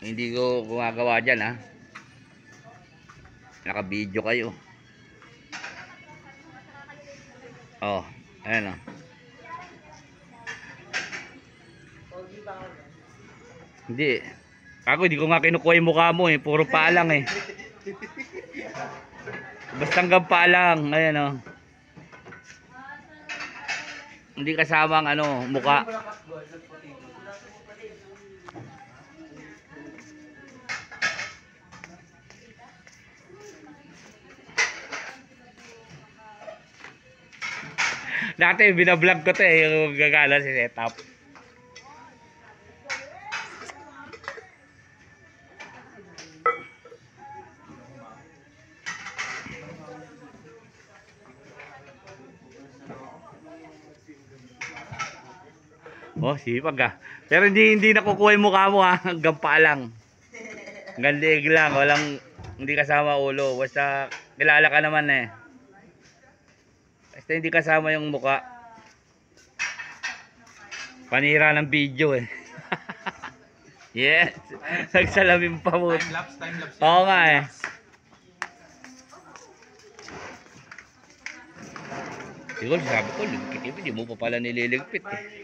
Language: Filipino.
Hindi ko gumagawa dyan, ha. Naka-video kayo. Oh, ayan, oh. Hindi. Ako, hindi ko nga kinukuha yung mukha mo, eh. Puro paa lang, eh. Basta hanggang paa lang. Ayan, oh. Hindi kasama ang ano, mukha. Dati binablog ko to, eh, yung gagala si setup. Oh, sipag, ah. Pero hindi nakukuha yung mukha mo, ha. Hanggang paa lang. Hanggang leeg lang, walang hindi kasama ulo. Basta kilala ka naman, eh. Basta hindi kasama yung mukha. Panira ng video, eh. Yes. Nagsalamin pa mo. Time lapse. Oo nga, eh. Siguro sabi ko, hindi mo pa pala nililigpit, eh.